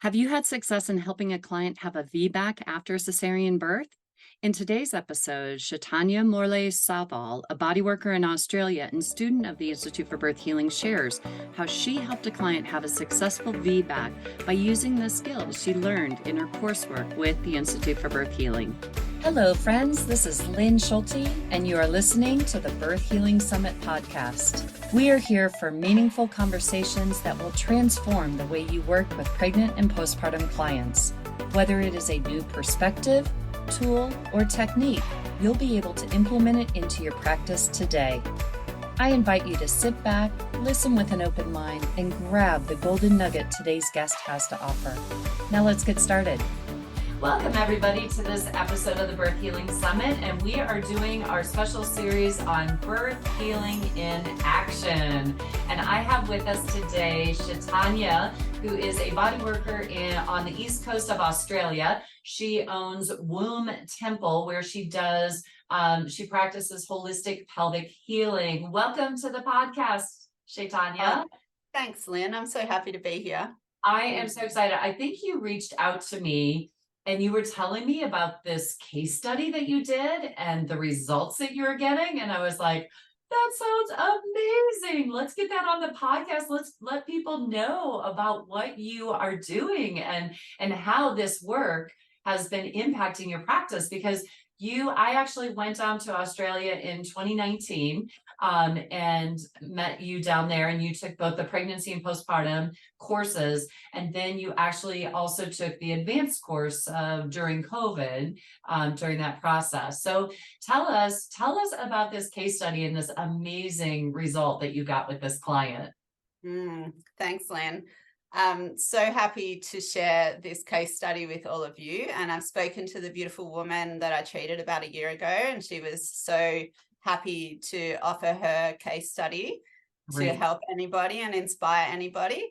Have you had success in helping a client have a VBAC after a cesarean birth? In today's episode, Chaitanya Morly-Southall, a bodyworker in Australia and student of the Institute for Birth Healing, shares how she helped a client have a successful VBAC by using the skills she learned in her coursework with the Institute for Birth Healing. Hello, friends. This is Lynn Schulte, and you are listening to the Birth Healing Summit podcast. We are here for meaningful conversations that will transform the way you work with pregnant and postpartum clients. Whether it is a new perspective, tool, or technique, you'll be able to implement it into your practice today. I invite you to sit back, listen with an open mind, and grab the golden nugget today's guest has to offer. Now let's get started. Welcome everybody to this episode of the Birth Healing Summit, and we are doing our special series on birth healing in action. And I have with us today Chaitanya, who is a bodyworker on the east coast of Australia. She owns Womb Temple, where she practices holistic pelvic healing. Welcome to the podcast, Chaitanya. Thanks, Lynn. I'm so happy to be here. I am so excited. I think you reached out to me and you were telling me about this case study that you did and the results that you were getting. And I was like, that sounds amazing. Let's get that on the podcast. Let's let people know about what you are doing and how this work has been impacting your practice. Because I actually went down to Australia in 2019 and met you down there, and you took both the pregnancy and postpartum courses, and then you actually also took the advanced course during COVID during that process. So tell us about this case study and this amazing result that you got with this client. Thanks, Lynn. I'm so happy to share this case study with all of you. And I've spoken to the beautiful woman that I treated about a year ago, and she was so happy to offer her case study to help anybody and inspire anybody.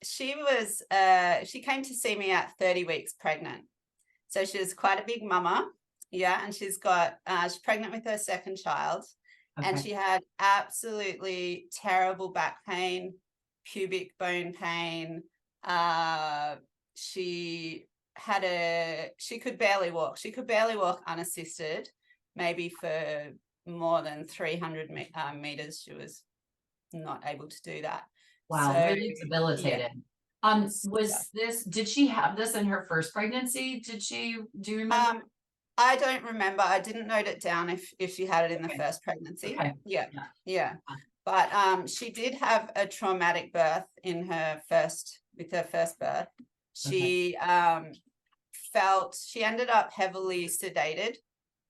She came to see me at 30 weeks pregnant. So she was quite a big mama. Yeah. And she's pregnant with her second child. Okay. And she had absolutely terrible back pain, pubic bone pain. She could barely walk. She could barely walk unassisted, maybe for more than 300 meters. She was not able to do that. Wow, so, really debilitated. Yeah. Did she have this in her first pregnancy? Do you remember? I don't remember. I didn't note it down if she had it in the first pregnancy. Okay. Yeah. But she did have a traumatic birth with her first birth. She she ended up heavily sedated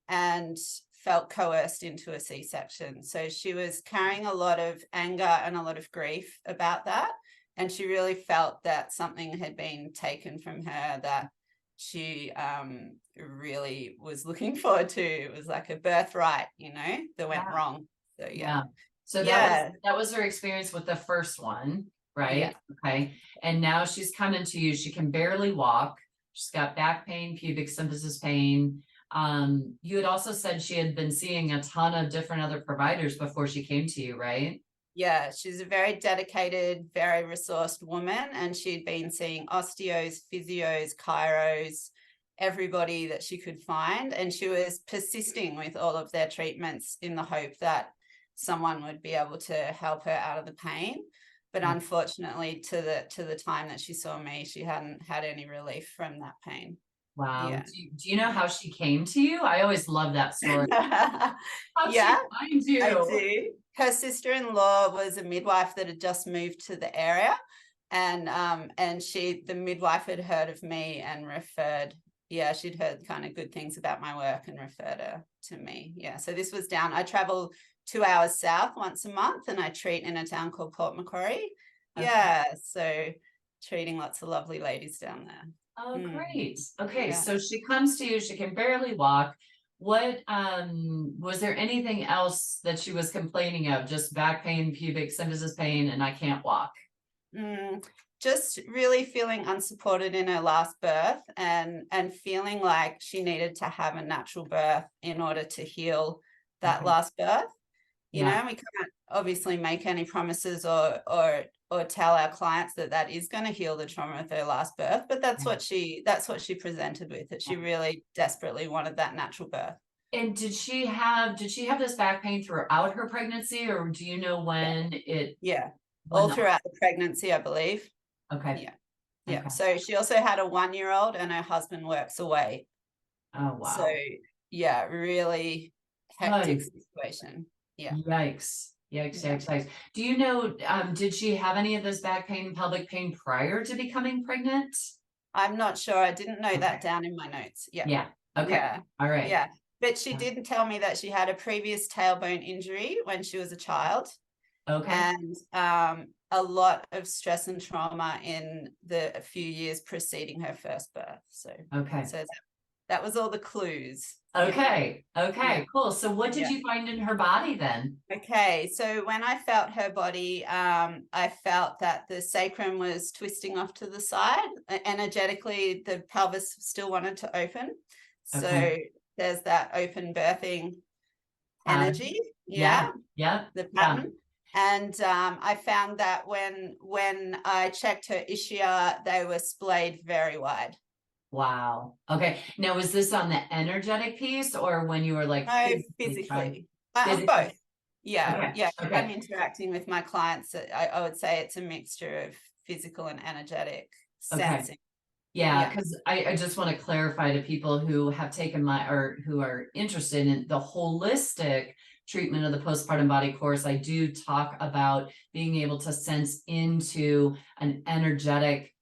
and felt coerced into a C-section. So she was carrying a lot of anger and a lot of grief about that. And she really felt that something had been taken from her that she really was looking forward to. It was like a birthright, that went wrong. So, yeah. So that was her experience with the first one, right? Yeah. Okay. And now she's coming to you. She can barely walk. She's got back pain, pubic symphysis pain. You had also said she had been seeing a ton of different other providers before she came to you, right? Yeah, she's a very dedicated, very resourced woman, and she'd been seeing osteos, physios, chiros, everybody that she could find. And she was persisting with all of their treatments in the hope that someone would be able to help her out of the pain. But unfortunately, to the time that she saw me, she hadn't had any relief from that pain. Wow. Yeah. Do you know how she came to you? I alwads love that story. How'd she find you? I do. Her sister-in-law was a midwife that had just moved to the area, and the midwife had heard of me and referred. Yeah, she'd heard kind of good things about my work and referred her to me. Yeah, so this was down. I travel 2 hours south once a month, and I treat in a town called Port Macquarie. Okay. Yeah, so treating lots of lovely ladies down there. Oh, great. Okay, yeah. So she comes to you, she can barely walk. What, was there anything else that she was complaining of? Just back pain, pubic symphysis pain, and I can't walk? Just really feeling unsupported in her last birth and feeling like she needed to have a natural birth in order to heal that last birth. You know, we can't obviously make any promises or or tell our clients that that is going to heal the trauma of their last birth. But that's what she presented with, that she really desperately wanted that natural birth. And did she have this back pain throughout her pregnancy, or do you know when it? Yeah, all throughout the pregnancy, I believe. Okay. Yeah. Yeah. Okay. So she also had a 1-year-old, and her husband works away. Oh, wow. So yeah, really hectic situation. Yeah. Yikes. Yikes. Do you know, did she have any of this back pain, pelvic pain prior to becoming pregnant? I'm not sure. I didn't note that down in my notes. Yeah. Yeah. Okay. Yeah. All right. Yeah. But she did tell me that she had a previous tailbone injury when she was a child. Okay. And a lot of stress and trauma in the few years preceding her first birth. So that was all the clues. Okay. Okay. Cool. So what did you find in her body then? Okay. So when I felt her body, I felt that the sacrum was twisting off to the side. Energetically, the pelvis still wanted to open. So there's that open birthing energy. Yeah. The pattern. And I found that when I checked her ischia, they were splayed very wide. Wow. Okay. Now, is this on the energetic piece, or when you were like physically? Physically? Both. Yeah. Okay. Yeah. Okay. I'm interacting with my clients. I would say it's a mixture of physical and energetic sensing. Yeah, because I just want to clarify to people who have taken who are interested in the holistic treatment of the postpartum body course. I do talk about being able to sense into an energetic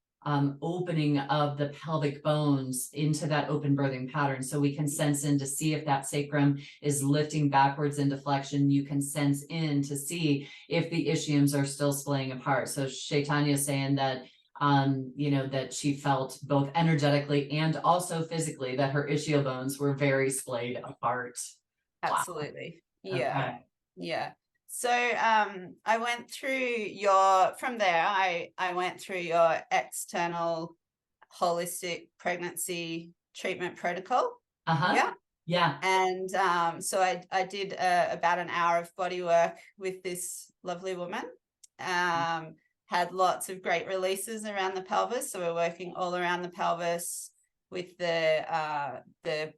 opening of the pelvic bones into that open birthing pattern. So we can sense in to see if that sacrum is lifting backwards into flexion. You can sense in to see if the ischiums are still splaying apart. So Chaitanya is saying that that she felt both energetically and also physically that her ischial bones were very splayed apart. Absolutely. Wow. Yeah. Okay. Yeah. So I went through from there, I went through your external holistic pregnancy treatment protocol. Yeah. And so I did about an hour of body work with this lovely woman. Had lots of great releases around the pelvis. So we're working all around the pelvis with the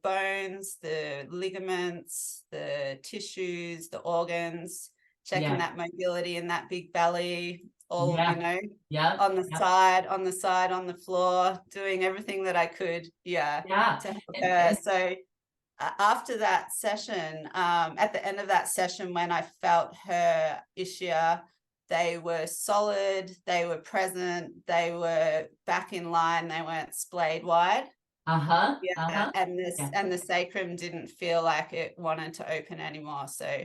bones, the ligaments, the tissues, the organs, checking that mobility in that big belly, all, on the side, on the floor, doing everything that I could, to help her. So after that session, at the end of that session, when I felt her ischia, they were solid, they were present, they were back in line, they weren't splayed wide. And the sacrum didn't feel like it wanted to open anymore. So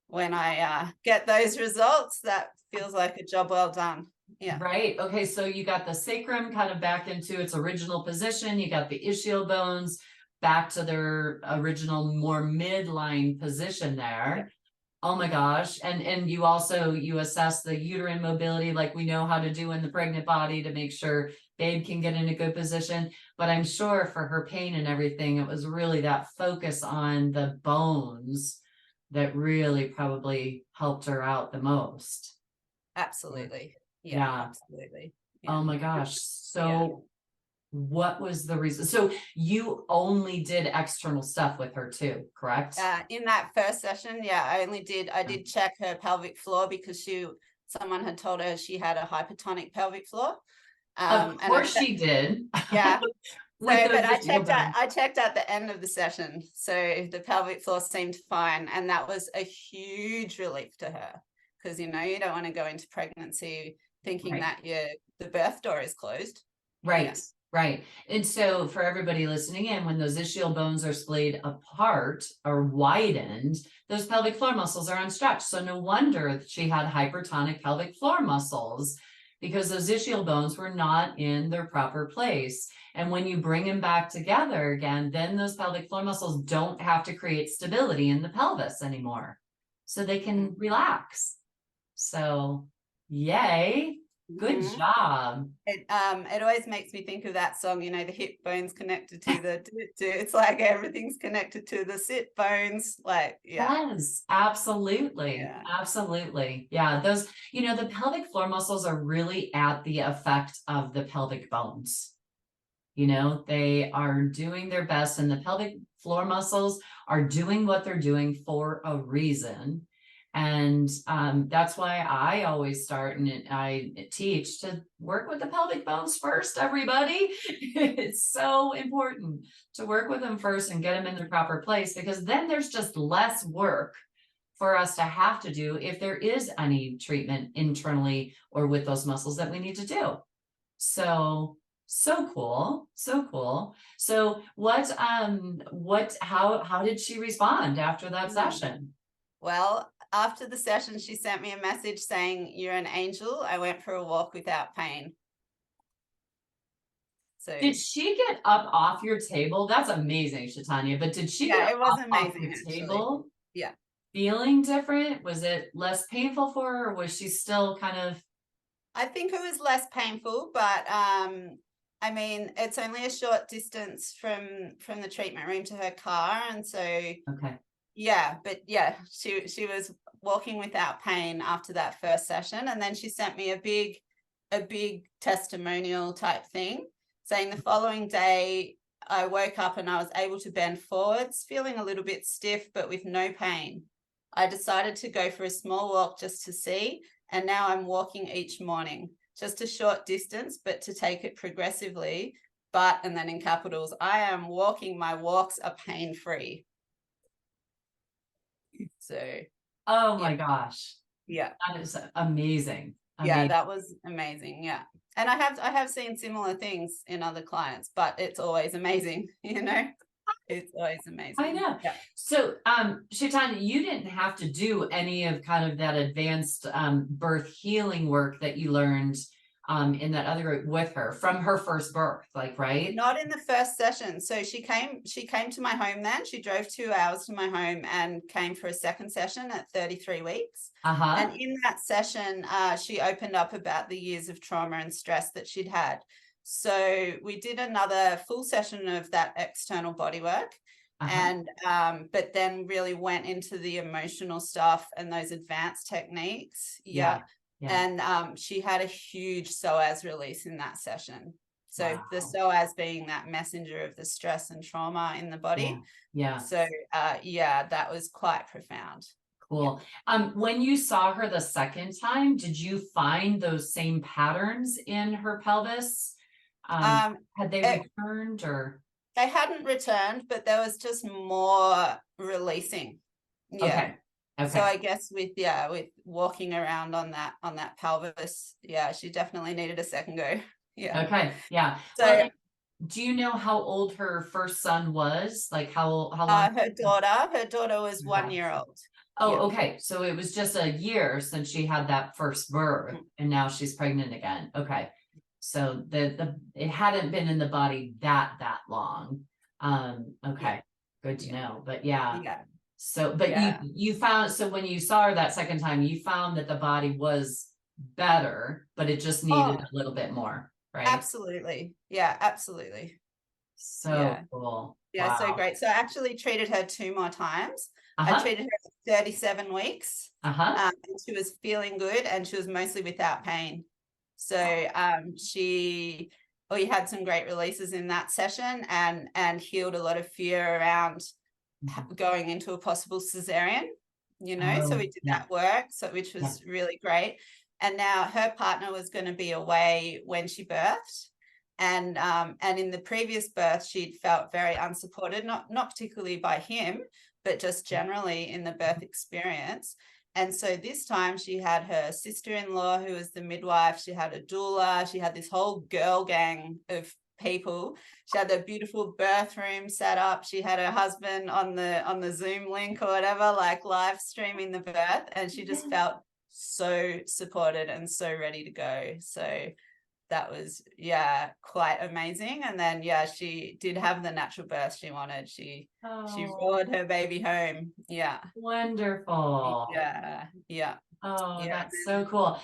when I get those results, that feels like a job well done. Yeah. Right. Okay. So you got the sacrum kind of back into its original position. You got the ischial bones back to their original, more midline position there. Oh my gosh. And you assess the uterine mobility like we know how to do in the pregnant body to make sure babe can get in a good position. But I'm sure for her pain and everything, it was really that focus on the bones that really probably helped her out the most. Absolutely. Yeah. Absolutely. Yeah. Oh my gosh. So what was the reason? So you only did external stuff with her too, correct? In that first session, I did check her pelvic floor because someone had told her she had a hypertonic pelvic floor. Of course she did. Yeah. But I checked at the end of the session. So the pelvic floor seemed fine. And that was a huge relief to her because, you don't want to go into pregnancy thinking that the birth door is closed. Right. Yeah. Right. And so for everybody listening in, when those ischial bones are splayed apart or widened, those pelvic floor muscles are unstretched. So no wonder that she had hypertonic pelvic floor muscles because those ischial bones were not in their proper place. And when you bring them back together again, then those pelvic floor muscles don't have to create stability in the pelvis anymore. So they can relax. So yay. Good Mhm. job. It always makes me think of that song, you know, the hip bones connected to the it's like everything's connected to the sit bones. Like, yeah, Yes, absolutely. yeah. Absolutely. Yeah, those, the pelvic floor muscles are really at the effect of the pelvic bones. They are doing their best, and the pelvic floor muscles are doing what they're doing for a reason. And that's why I always start and I teach to work with the pelvic bones first, everybody. It's so important to work with them first and get them in their proper place, because then there's just less work for us to have to do if there is any treatment internally or with those muscles that we need to do. So, so cool. So cool. So how did she respond after that Mm. session? Well, after the session, she sent me a message saying, "You're an angel. I went for a walk without pain." So Did she get up off your table? That's amazing, Chaitanya. But did she get yeah, it was up off amazing your actually. table Yeah. feeling different? Was it less painful for her, or was she still kind of I think it was less painful, but I mean, it's only a short distance from the treatment room to her car, and so okay? yeah, but yeah, she was walking without pain after that first session, and then she sent me a big testimonial type thing saying the following day I woke up and I was able to bend forwards, feeling a little bit stiff but with no pain. I decided to go for a small walk just to see, and now I'm walking each morning, just a short distance, but to take it progressively. But, and then in capitals, I am walking, my walks are pain-free. So Oh yeah, my gosh, yeah, that is amazing. yeah, Amazing. that was amazing. Yeah. And I have seen similar things in other clients, but it's always amazing, It's always I amazing. know. Yeah. So, Shaitanya, you didn't have to do any of kind of that advanced birth healing work that you learned in that other group with her from her first birth, like, right? Not in the first session. So she came to my home then. She drove 2 hours to my home and came for a second session at 33 weeks. And Uh-huh. in that session, she opened up about the years of trauma and stress that she'd had. So we did another full session of that external body work. Uh-huh. And but then really went into the emotional stuff and those advanced techniques. Yeah. Yeah. Yeah. And she had a huge psoas release in that session. So the Wow. psoas being that messenger of the stress and trauma in the Yeah. body. Yeah. So yeah, that was quite profound. Yeah. Cool. When you saw her the second time, did you find those same patterns in her pelvis? Um, Had they it, returned or? they hadn't returned, but there was just more releasing. Yeah. Okay. So Okay. I guess with walking around on that pelvis, yeah, she definitely needed a second go. Yeah. Okay. Yeah. Well, So do you know how old her first son was? Like how long? her daughter was Your 1 year daughter. old. Yeah. Oh, okay. So it was just a year since she had that first birth, Mm. and now she's pregnant again. Okay. So the it hadn't been in the body that long. Yeah. Okay. Good to Yeah. know. But yeah. Yeah. So, but you Yeah. you found, so when you saw her that second time, you found that the body was better, but it just needed Oh, a little bit more, right? absolutely. Yeah, absolutely. So Yeah. cool. Yeah, so Wow. great. So I actually treated her 2 more times. I Uh-huh. treated her at 37 weeks, Uh-huh. and she was feeling good and she was mostly without pain. So we had some great releases in that session and healed a lot of fear around Mhm. going into a possible cesarean, so we Oh, did yeah. that work, so which Yeah. was really great. And now her partner was going to be away when she birthed. And in the previous birth, she'd felt very unsupported, not particularly by him, but just generally in the birth experience. And so this time she had her sister-in-law who was the midwife, she had a doula, she had this whole girl gang of people. She had a beautiful birth room set up. She had her husband on the Zoom link or whatever, like live streaming the birth, and she just felt so supported and so ready to go. So that was, yeah, quite amazing. And then yeah, she did have the natural birth she wanted. She Oh, roared her baby home. Yeah. wonderful. Yeah. Yeah. Oh, Yeah. that's so cool.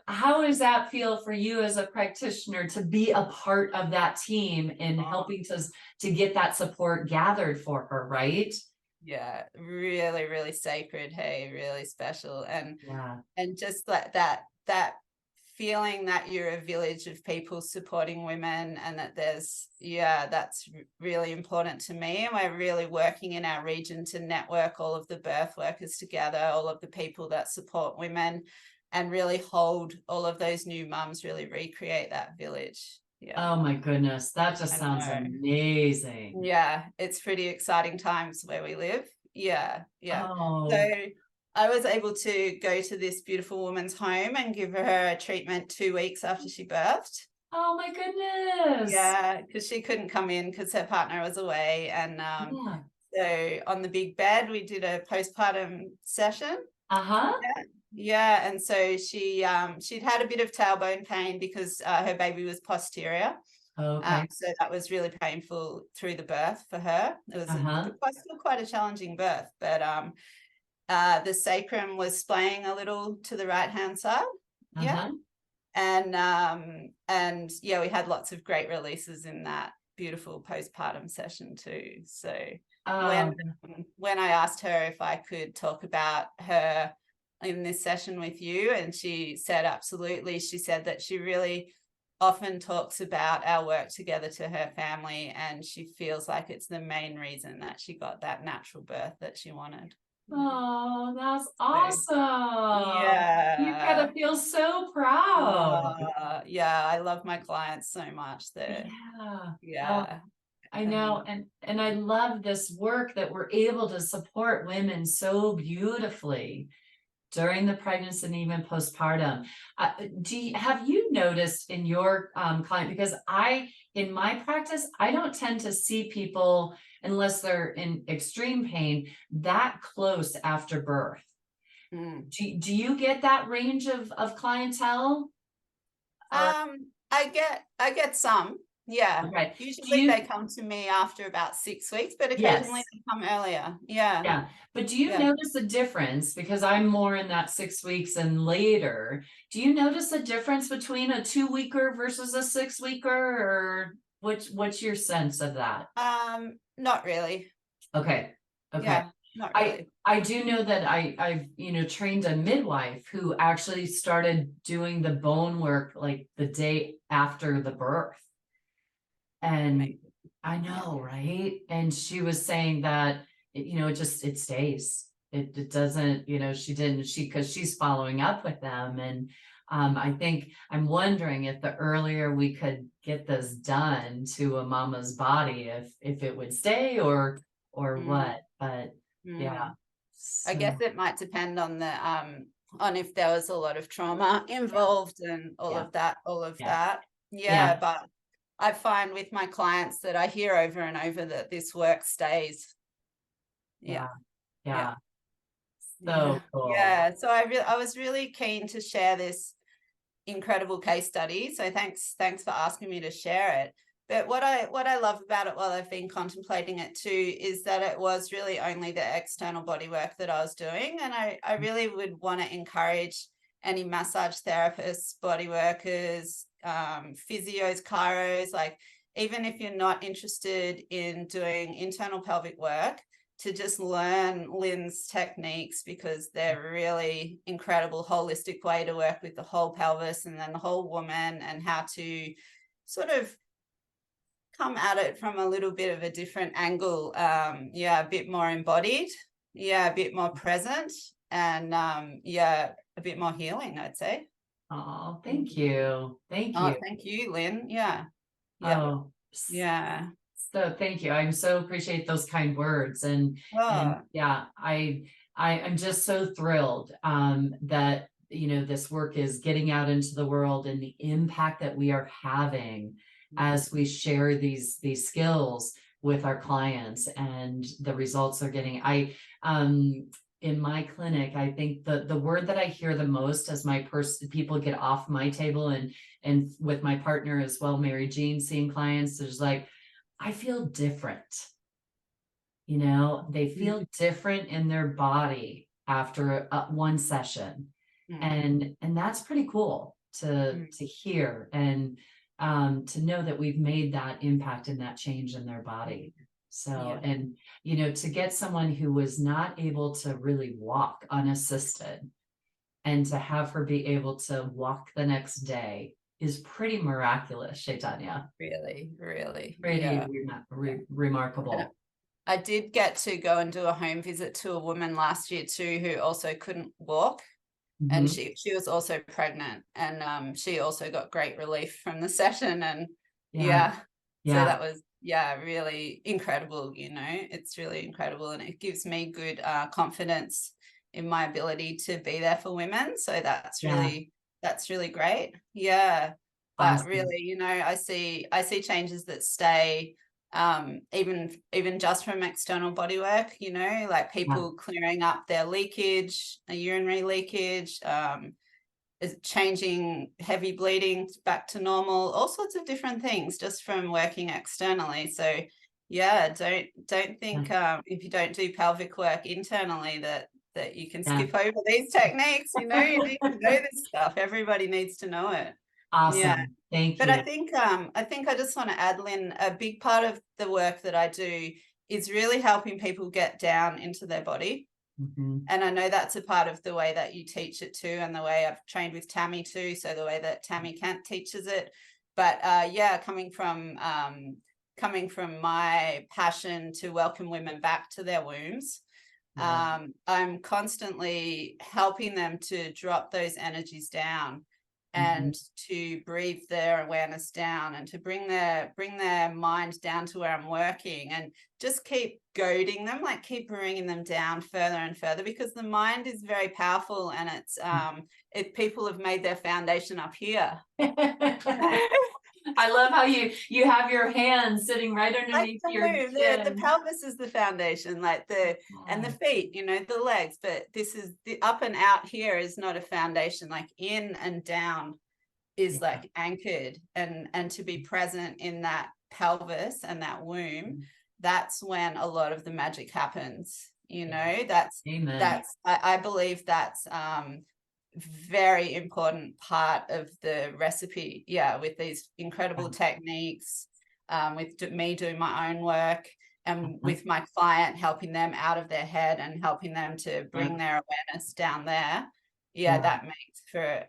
How does that feel for you as a practitioner to be a part of that team in Oh, helping to get that support gathered for her, right? yeah, really, really sacred. Hey, really special. Yeah. And just like that feeling that you're a village of people supporting women, and that that's really important to me. And we're really working in our region to network all of the birth workers together, all of the people that support women, and really hold all of those new mums, really recreate that village. Yeah, Oh my goodness, that just I sounds know. amazing. Yeah, it's pretty exciting times where we live. Yeah, yeah. So Oh, I was able to go to this beautiful woman's home and give her a treatment 2 weeks after she birthed. oh my goodness. Yeah, because she couldn't come in because her partner was away. And Yeah. so on the big bed, we did a postpartum session. Uh-huh. Yeah. Yeah, and so she'd had a bit of tailbone pain because her baby was posterior. Okay. So that was really painful through the birth for her. It was Uh-huh. still quite a challenging birth, but the sacrum was splaying a little to the right hand side. Yeah, Uh-huh. and yeah, we had lots of great releases in that beautiful postpartum session too. So when Oh, when I asked her if I could talk about her in this session with you, and she said absolutely. She said that she really often talks about our work together to her family, and she feels like it's the main reason that she got that natural birth that she wanted. oh, that's So, awesome. You've got yeah. to feel so proud. Yeah, I love my clients so much. They're, Yeah. Oh, yeah. I know. And And I love this work that we're able to support women so beautifully during the pregnancy and even postpartum. Have you noticed in your client, because in my practice, I don't tend to see people unless they're in extreme pain that close after birth. mm. Do you get that range of clientele? Or I get some. Yeah. okay, do Usually they you come to me after about 6 weeks, but occasionally yes. they come earlier. Yeah. Yeah, but do you Yeah. notice a difference? Because I'm more in that 6 weeks and later. Do you notice a difference between a 2 weeker versus a 6 weeker, or what's your sense of that? Not really. Okay, okay. Yeah, not I really. I do know that I've trained a midwife who actually started doing the bone work like the day after the birth. And Amazing. I Yeah. know, right? And she was saying that it stays. It doesn't, because she's following up with them. And I think I'm wondering if the earlier we could get this done to a mama's body, if it would stay or Mm, what. But yeah. mm. I guess So it might depend on if there was a lot of trauma involved and all yeah, of that, all of yeah, that. yeah, Yeah, but I find with my clients that I hear over and over that this work stays. Yeah, yeah, yeah, yeah. yeah, So cool. yeah. So I was really keen to share this incredible case study. So thanks for asking me to share it. But what I love about it while I've been contemplating it too is that it was really only the external body work that I was doing. And I really would want to encourage any massage therapists, body workers, physios, chiros, like even if you're not interested in doing internal pelvic work, to just learn Lynn's techniques, because they're really incredible holistic way to work with the whole pelvis and then the whole woman, and how to sort of come at it from a little bit of a different angle. Yeah, a bit more embodied. Yeah, a bit more present, and yeah, a bit more healing, I'd say. Oh, thank you. Thank Oh, you. thank you, Lynn. Yeah. Yep. Oh, Yeah. so thank you. I so appreciate those kind words. And Oh, yeah, I'm just so thrilled that this work is getting out into the world and the impact that we are having as we share these skills with our clients and the results they're getting. In my clinic, I think the word that I hear the most as people get off my table and with my partner as well, Mary Jean, seeing clients, there's like, I feel different. They feel different in their body after one session. And that's pretty cool to hear, and to know that we've made that impact and that change in their body. So, and to get someone who was not able to really walk unassisted, and to have her be able to walk the next day is pretty miraculous, Chaitanya. Really, really. Pretty remarkable. I did get to go and do a home visit to a woman last year too, who also couldn't walk. And she was also pregnant, and she also got great relief from the session. And so that was really incredible. It's really incredible, and it gives me good confidence in my ability to be there for women. So that's really great. But really, I see changes that stay, even just from external body work, like people clearing up their leakage, a urinary leakage, is changing heavy bleeding back to normal, all sorts of different things just from working externally. So don't think if you don't do pelvic work internally that you can skip over these techniques. You need to know this stuff. Everybody needs to know it. Awesome. Thank you. But I think I just want to add, Lynn, a big part of the work that I do is really helping people get down into their body. And I know that's a part of the way that you teach it too, and the way I've trained with Tammy too. So the way that Tammy Kent teaches it. But coming from my passion to welcome women back to their wombs, I'm constantly helping them to drop those energies down, and to breathe their awareness down, and to bring their mind down to where I'm working, and just keep goading them, like keep bringing them down further and further, because the mind is very powerful, and it's if people have made their foundation up here. I love how you have your hands sitting right underneath your chin. The pelvis is the foundation, like and the feet, the legs, but this is the up and out here is not a foundation. Like in and down is like anchored, and to be present in that pelvis and that womb, that's when a lot of the magic happens. I believe that's very important part of the recipe, with these incredible techniques, with me doing my own work, and with my client helping them out of their head and helping them to bring their awareness down there. That makes for a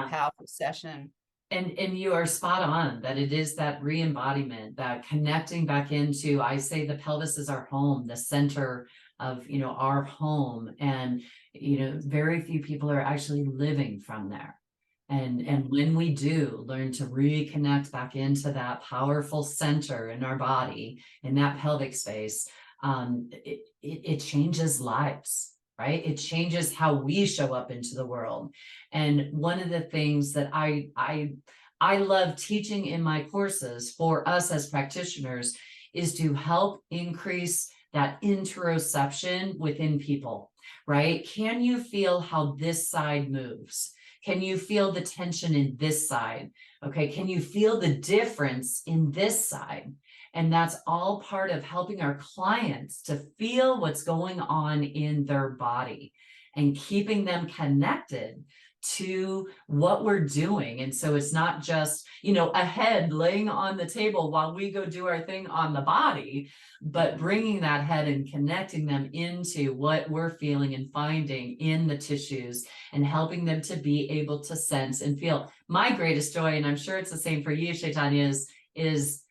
powerful session. And you are spot on that it is that re-embodiment, that connecting back into, I say the pelvis is our home, the center of our home, and very few people are actually living from there. And when we do learn to reconnect back into that powerful center in our body, in that pelvic space, it changes lives, right? It changes how we show up into the world. And one of the things that I love teaching in my courses for us as practitioners is to help increase that interoception within people, right? Can you feel how this side moves? Can you feel the tension in this side? Okay, can you feel the difference in this side? And that's all part of helping our clients to feel what's going on in their body and keeping them connected to what we're doing. And so it's not just, a head laying on the table while we go do our thing on the body, but bringing that head and connecting them into what we're feeling and finding in the tissues, and helping them to be able to sense and feel. My greatest joy, and I'm sure it's the same for you, Chaitanya, is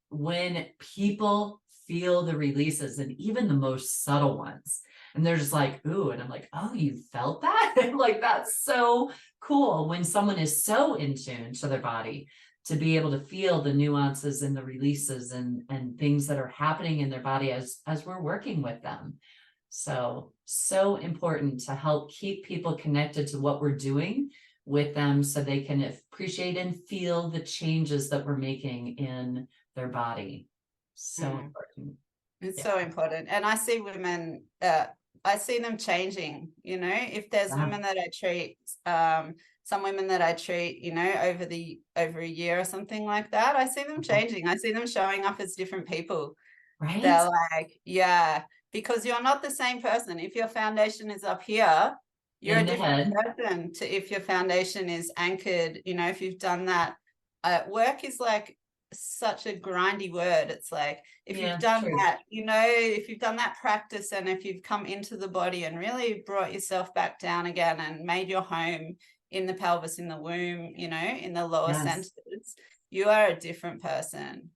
when people feel the releases, and even the most subtle ones, and they're just like, ooh, and I'm like, oh, you felt that? Like, that's so cool when someone is so in tune to their body, to be able to feel the nuances and the releases and things that are happening in their body as we're working with them. So important to help keep people connected to what we're doing with them, so they can appreciate and feel the changes that we're making in their body. So important. It's so important. And I see women, I see them changing, if there's women that I treat, some women that I treat, over a year or something like that, I see them changing. I see them showing up as different people. Right. They're like, because you're not the same person. If your foundation is up here, You're a in the different head. person to if your foundation is anchored, you know, if you've done that. Work is like such a grindy word. It's like if you've Yeah, done true. that, you know, if you've done that practice and if you've come into the body and really brought yourself back down again and made your home in the pelvis, in the womb, you know, in the lower Yes, centers, you are a different person.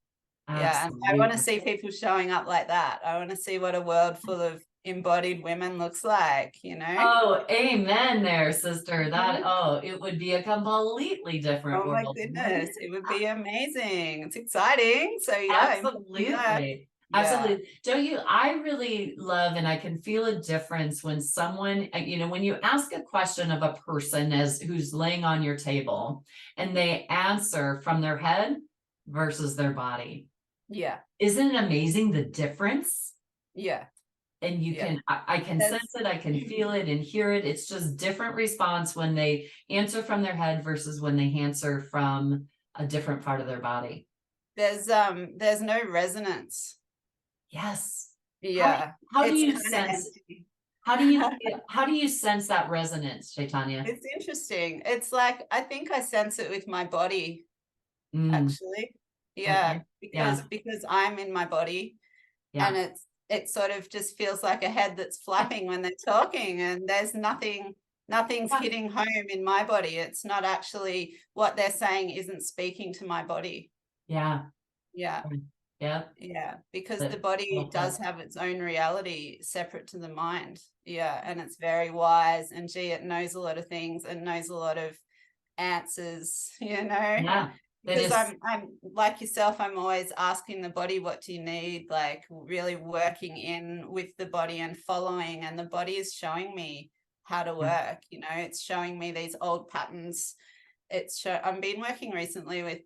Yeah, and I want to absolutely. see people showing up like that. I want to see what a world full of embodied women looks like, you know? Oh, amen there, sister. That, Mhm. oh, it would be a completely different Oh my world, wouldn't goodness, it? it would be amazing. It's exciting. So yeah, important work. Absolutely. Yeah. Absolutely. Don't you? I really love, and I can feel a difference when someone, when you ask a question of a person as who's laying on your table and they answer from their head versus their body. Yeah. Isn't it amazing the difference? Yeah. And you Yeah. can, I can There's sense it, I can feel it and hear it. It's just different response when they answer from their head versus when they answer from a different part of their body. there's no resonance. Yes. Yeah. How do It's you kind of sense, empty. how do you sense that resonance, Chaitanya? It's interesting. It's like I think I sense it with my body, Mm, actually. Yeah, okay. Yeah. because I'm in my body. And Yeah. it sort of just feels like a head that's flapping when they're talking, and there's nothing's Yeah. hitting home in my body. It's not actually what they're saying isn't speaking to my body. Yeah. Yeah. Yeah. Yeah, because the But body well does said. have its own reality separate to the mind. Yeah, and it's very wise, and gee, it knows a lot of things and knows a lot of answers, you know. Yeah. That Because is, I'm like yourself, I'm always asking the body, what do you need? Like really working in with the body and following, and the body is showing me how to yeah. work. You know, it's showing me these old patterns. I've been working recently with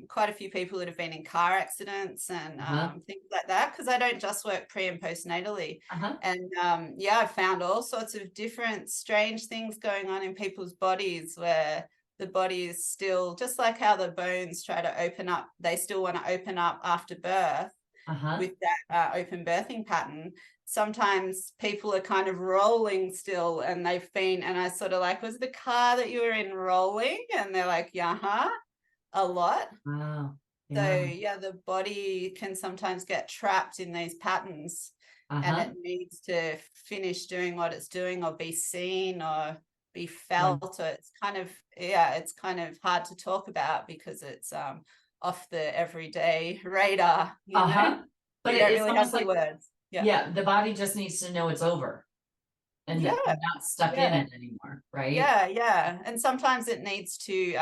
quite a few people that have been in car accidents and Uh-huh. things like that, because I don't just work pre and postnatally. Uh-huh. And yeah, I've found all sorts of different strange things going on in people's bodies where the body is still, just like how the bones try to open up, they still want to open up after birth Uh-huh. with that open birthing pattern. Sometimes people are kind of rolling still, and and I sort of like, was the car that you were in rolling? And they're like, yeah, a lot. Wow. So Yeah. yeah, the body can sometimes get trapped in these patterns, and Uh-huh. it needs to finish doing what it's doing or be seen or be Right. felt. Or it's kind of, yeah, it's kind of hard to talk about because it's off the everyday radar, you know. Uh-huh. But We don't it's really have almost the like, words. Yeah. yeah, the body just needs to know it's over and that Yeah. you're not stuck in Yeah. it anymore, right? Yeah. Yeah. And sometimes it needs to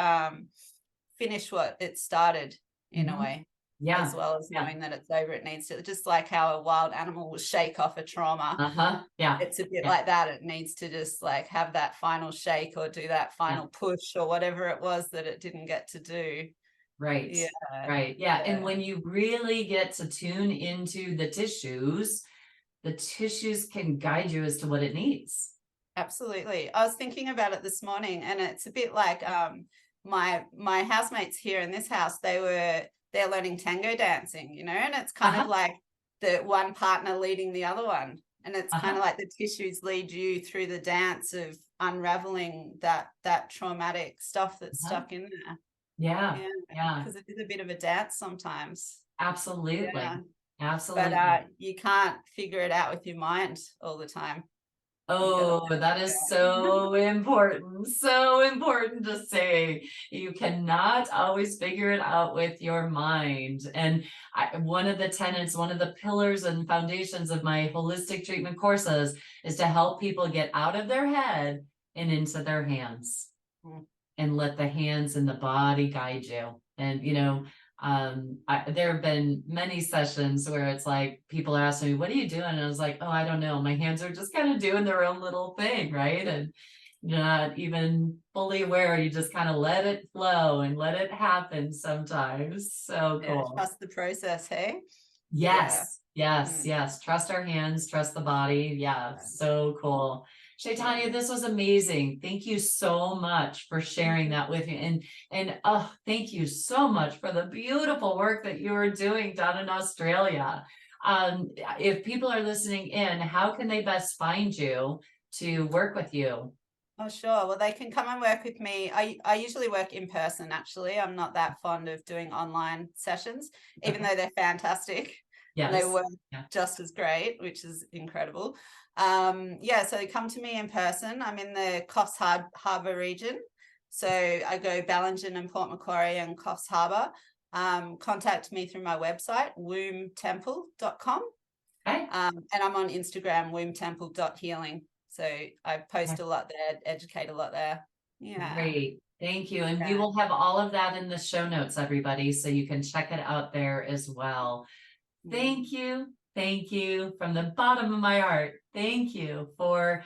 finish what it started in a Mhm. way, as Yeah. well as Yeah. knowing that it's over. It needs to, just like how a wild animal will shake off a trauma. Uh-huh. Yeah. It's a bit Yeah. like that. It needs to just like have that final shake or do that Yeah. final push or whatever it was that it didn't get to do. Right. Yeah. Right. Yeah. And Yeah. when you really get to tune into the tissues can guide you as to what it needs. Absolutely. I was thinking about it this morning, and it's a bit like my housemates here in this house, they're learning tango dancing, you know, and it's kind of Uh-huh. like the one partner leading the other one. And it's kind Uh-huh. of like the tissues lead you through the dance of unraveling that traumatic stuff that's Uh-huh. stuck in there. Yeah. Yeah, Yeah. because it is a bit of a dance sometimes. Absolutely. Yeah. But Absolutely. you can't figure it out with your mind all the time. You got to Oh, that is so important. So important to say. You cannot always figure it out with your mind. And one of the tenets, one of the pillars and foundations of my holistic treatment courses is to help people get out of their head and into their hands Mm. and let the hands and the body guide you. And, there have been many sessions where it's like people are asking me, what are you doing? And I was like, oh, I don't know. My hands are just kind of doing their own little thing, right? And you're not even fully aware. You just kind of let it flow and let it happen sometimes. So Yeah, cool. trust the process, hey? Yeah. Yes, yes, Mm. yes. Trust our hands, trust the body. Yeah, so cool. Yeah. Chaitanya, this was amazing. Thank you so much for sharing that with me. And oh, thank you so much for the beautiful work that you are doing down in Australia. If people are listening in, how can they best find you to work with you? Oh, sure. Well, they can come and work with me. I usually work in person, actually. I'm not that fond of doing online sessions, even though they're fantastic and they Yes. work Yeah. just as great, which is incredible. Yeah, so come to me in person. I'm in the Coffs Harbour region. So I go Ballingen and Port Macquarie and Coffs Harbour. Contact me through my website, wombtemple.com. Okay. And I'm on Instagram, wombtemple.healing. So I post a lot there, educate a lot there. Yeah. Great. Thank you. And we Yeah. will have all of that in the show notes, everybody, so you can check it out there as well. Thank you. Thank you from the bottom of my heart. Thank you for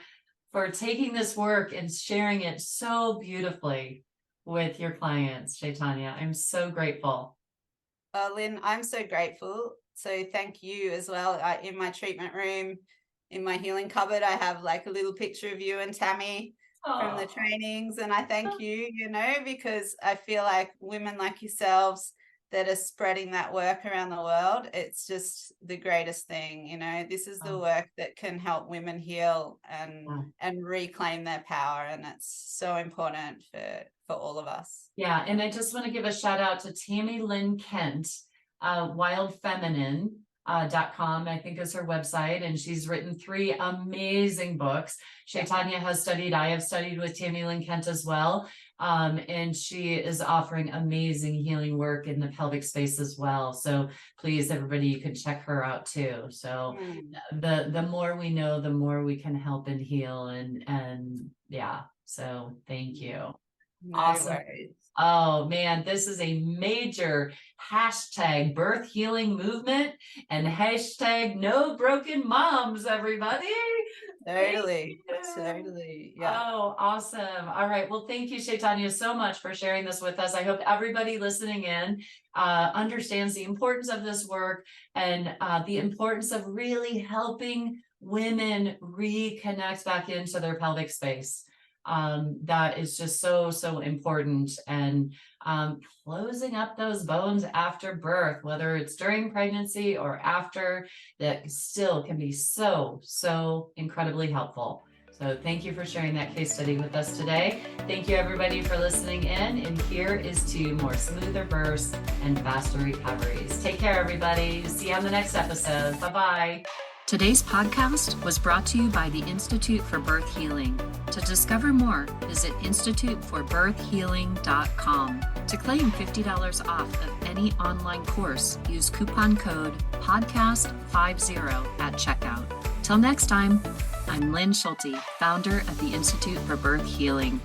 taking this work and sharing it so beautifully with your clients, Chaitanya. I'm so grateful. Lynn, I'm so grateful. So thank you as well. In my treatment room, in my healing cupboard, I have like a little picture of you and Tammy from the trainings. And I thank you, because I feel like women like yourselves that are spreading that work around the world, it's just the greatest thing. This is the work that can help women heal and reclaim their power. And it's so important for all of us. Yeah. And I just want to give a shout out to Tammy Lynn Kent, wildfeminine.com, I think is her website. And she's written 3 amazing books. Chaitanya has studied, I have studied with Tammy Lynn Kent as well. And she is offering amazing healing work in the pelvic space as well. So please, everybody, you can check her out too. So the more we know, the more we can help and heal. And yeah, so thank you. No awesome. Worries. Oh man, this is a major hashtag birth healing movement and hashtag no broken moms, everybody. Totally. Yeah. Oh, awesome. All right. Well, thank you, Chaitanya, so much for sharing this with us. I hope everybody listening in understands the importance of this work and the importance of really helping women reconnect back into their pelvic space. That is just so important, and closing up those bones after birth, whether it's during pregnancy or after, that still can be so incredibly helpful. So thank you for sharing that case study with us today. Thank you everybody for listening in, and here is to more smoother births and faster recoveries. Take care, everybody. See you on the next episode. Bye-bye. Today's podcast was brought to you by the Institute for Birth Healing. To discover more, visit instituteforbirthhealing.com. To claim $50 off of any online course, use coupon code PODCAST50 at checkout. Till next time, I'm Lynn Schulte, founder of the Institute for Birth Healing.